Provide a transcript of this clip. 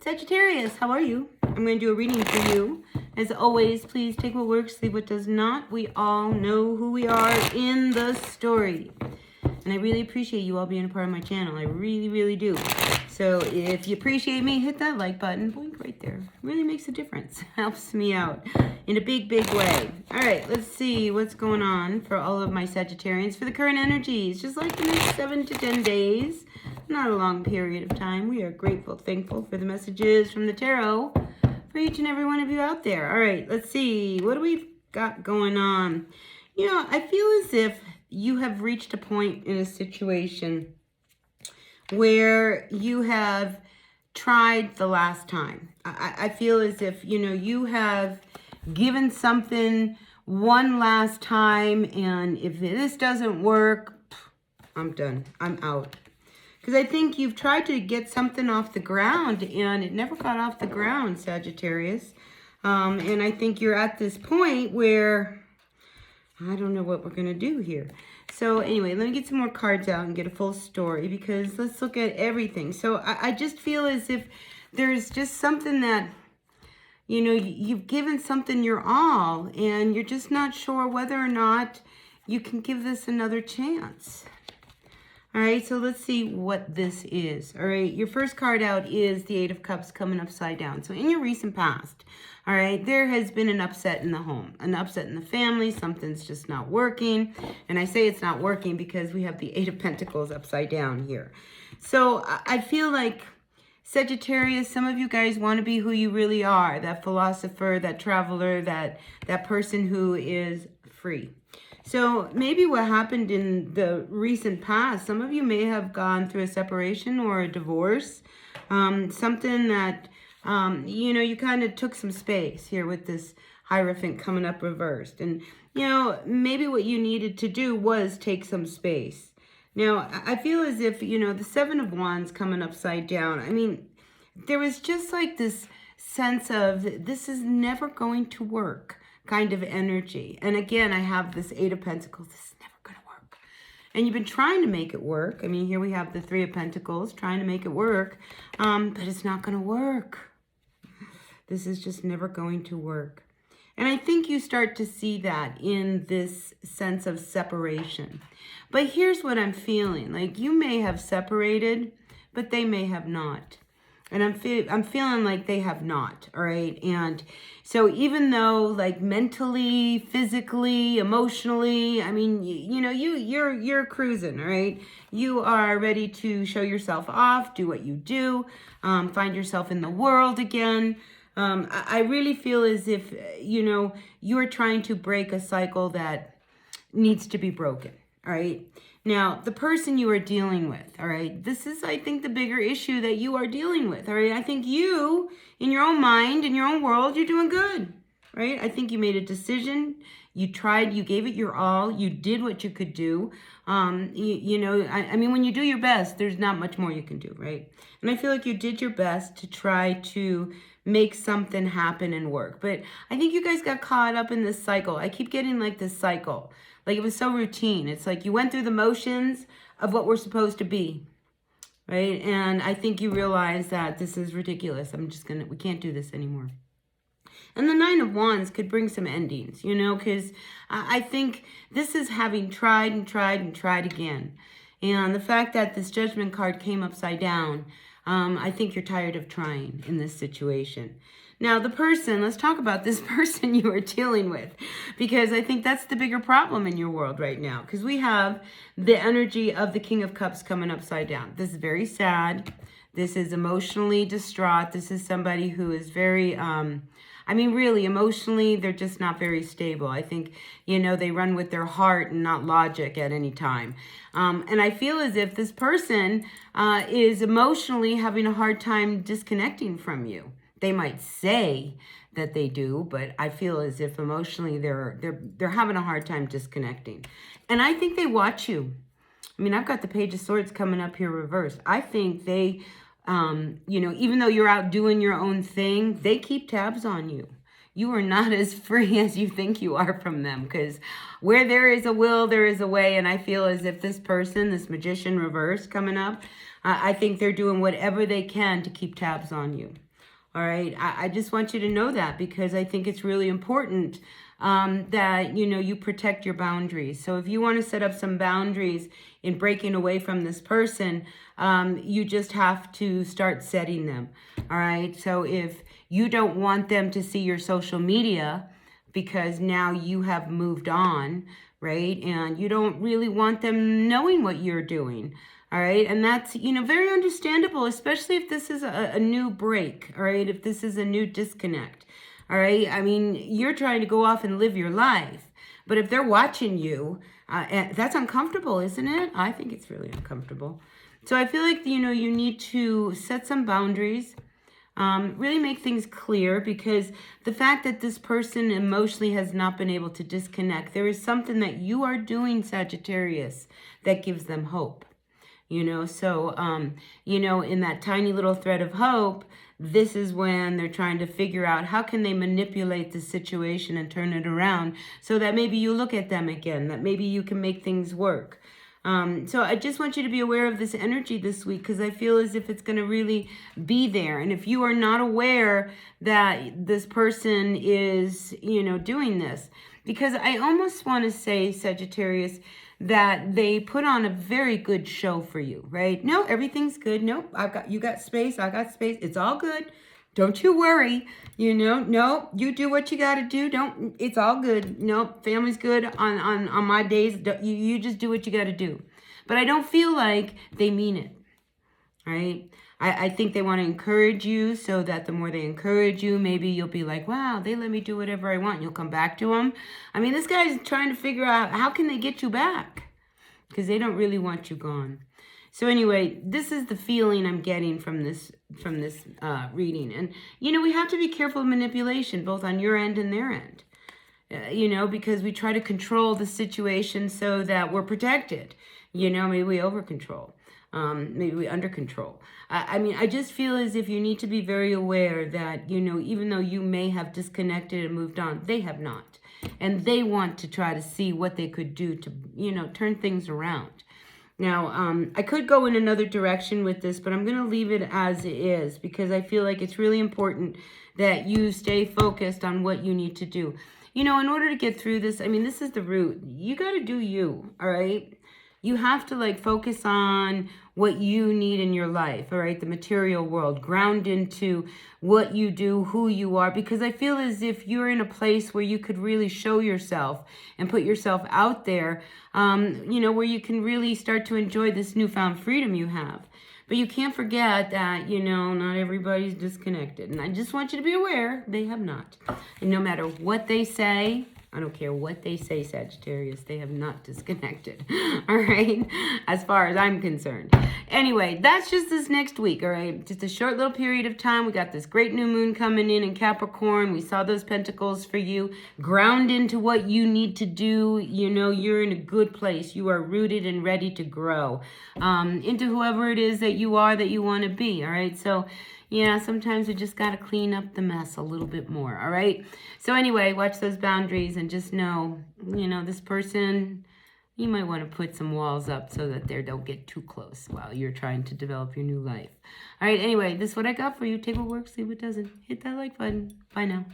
Sagittarius, how are you? I'm going to do a reading for you. As always, please take what works, leave what does not. We all know who we are in the story. And I really appreciate you all being a part of my channel. I really, really do. So if you appreciate me, hit that like button. Blink right there. Really makes a difference. Helps me out in a big, big way. All right, let's see what's going on for all of my Sagittarians for the current energies. Just like the next 7 to 10 days. Not a long period of time. We are grateful, thankful for the messages from the tarot for each and every one of you out there. All right, let's see. What do we got going on? You know, I feel as if you have reached a point in a situation where you have tried the last time. I feel as if, you know, you have given something one last time, and if this doesn't work, I'm done. I'm out. Because I think you've tried to get something off the ground, and it never got off the ground, Sagittarius. And I think you're at this point where I don't know what we're going to do here. So anyway, let me get some more cards out and get a full story, because let's look at everything. So I just feel as if there's just something that, you know, you've given something your all, and you're just not sure whether or not you can give this another chance. All right, so let's see what this is. All right, your first card out is the Eight of Cups coming upside down. So in your recent past, all right, there has been an upset in the home, an upset in the family. Something's just not working. And I say it's not working because we have the Eight of Pentacles upside down here. So I feel like, Sagittarius, some of you guys want to be who you really are, that philosopher, that traveler, that person who is free. So maybe what happened in the recent past, some of you may have gone through a separation or a divorce, something that, you know, you kind of took some space here with this Hierophant coming up reversed. And, you know, maybe what you needed to do was take some space. Now, I feel as if, you know, the Seven of Wands coming upside down, I mean, there was just like this sense of this is never going to work kind of energy. And again, I have this Eight of Pentacles. This is never going to work. And you've been trying to make it work. I mean, here we have the Three of Pentacles trying to make it work, but it's not going to work. This is just never going to work. And I think you start to see that in this sense of separation. But here's what I'm feeling. Like, you may have separated, but they may have not. And I'm feeling like they have not, all right? And so even though, like, mentally, physically, emotionally, I mean, you know, you're cruising, all right? You are ready to show yourself off, do what you do, find yourself in the world again. I really feel as if, you know, you're trying to break a cycle that needs to be broken, all right? Now, the person you are dealing with, all right, this is, I think, the bigger issue that you are dealing with, all right? I think you, in your own mind, in your own world, you're doing good, right? I think you made a decision. You tried, you gave it your all. You did what you could do. You know, I mean, when you do your best, there's not much more you can do, right? And I feel like you did your best to try to make something happen and work. But I think you guys got caught up in this cycle. I keep getting like this cycle. Like, it was so routine. It's like you went through the motions of what we're supposed to be, right? And I think you realize that this is ridiculous. We can't do this anymore. And the Nine of Wands could bring some endings, you know, because I think this is having tried and tried and tried again. And the fact that this Judgment card came upside down, I think you're tired of trying in this situation. Now, the person, let's talk about this person you are dealing with, because I think that's the bigger problem in your world right now, because we have the energy of the King of Cups coming upside down. This is very sad. This is emotionally distraught. This is somebody who is very, I mean, really, emotionally, they're just not very stable. I think, you know, they run with their heart and not logic at any time. And I feel as if this person is emotionally having a hard time disconnecting from you. They might say that they do, but I feel as if emotionally they're having a hard time disconnecting. And I think they watch you. I mean, I've got the Page of Swords coming up here reversed. I think they, you know, even though you're out doing your own thing, they keep tabs on you. You are not as free as you think you are from them, because where there is a will, there is a way. And I feel as if this person, this Magician reverse coming up, I think they're doing whatever they can to keep tabs on you. All right. I just want you to know that, because I think it's really important that, you know, you protect your boundaries. So if you want to set up some boundaries in breaking away from this person, you just have to start setting them. All right. So if you don't want them to see your social media because now you have moved on, right? And you don't really want them knowing what you're doing. All right. And that's, you know, very understandable, especially if this is a new break. All right. If this is a new disconnect. All right. I mean, you're trying to go off and live your life. But if they're watching you, that's uncomfortable, isn't it? I think it's really uncomfortable. So I feel like, you know, you need to set some boundaries. Really make things clear, because the fact that this person emotionally has not been able to disconnect, there is something that you are doing, Sagittarius, that gives them hope. You know, so, you know, in that tiny little thread of hope, this is when they're trying to figure out how can they manipulate the situation and turn it around so that maybe you look at them again, that maybe you can make things work. So I just want you to be aware of this energy this week, because I feel as if it's going to really be there. And if you are not aware that this person is, you know, doing this, because I almost want to say, Sagittarius, that they put on a very good show for you, right? No, everything's good. No, you got space. I got space. It's all good. Don't you worry. You know, no, you do what you got to do. It's all good. No, family's good on my days. You just do what you got to do. But I don't feel like they mean it, right? I think they want to encourage you, so that the more they encourage you, maybe you'll be like, wow, they let me do whatever I want. You'll come back to them. I mean, this guy's trying to figure out how can they get you back, because they don't really want you gone. So anyway, this is the feeling I'm getting from this reading. And, you know, we have to be careful of manipulation, both on your end and their end. You know, because we try to control the situation so that we're protected. You know, maybe we over control. Maybe we under control. I mean, I just feel as if you need to be very aware that, you know, even though you may have disconnected and moved on, they have not. And they want to try to see what they could do to, you know, turn things around. Now, I could go in another direction with this, but I'm going to leave it as it is, because I feel like it's really important that you stay focused on what you need to do. You know, in order to get through this, I mean, this is the root. You got to do you, all right? You have to, like, focus on what you need in your life, all right? The material world, ground into what you do, who you are, because I feel as if you're in a place where you could really show yourself and put yourself out there, you know, where you can really start to enjoy this newfound freedom you have. But you can't forget that, you know, not everybody's disconnected. And I just want you to be aware, they have not. And no matter what they say, I don't care what they say, Sagittarius, they have not disconnected, all right, as far as I'm concerned. Anyway, that's just this next week, all right, just a short little period of time. We got this great new moon coming in Capricorn. We saw those pentacles for you. Ground into what you need to do. You know, you're in a good place. You are rooted and ready to grow into whoever it is that you want to be, all right? So, yeah, sometimes we just got to clean up the mess a little bit more, all right? So anyway, watch those boundaries and just know, you know, this person, you might want to put some walls up so that they don't get too close while you're trying to develop your new life. All right, anyway, this is what I got for you. Take what works, leave what doesn't. Hit that like button. Bye now.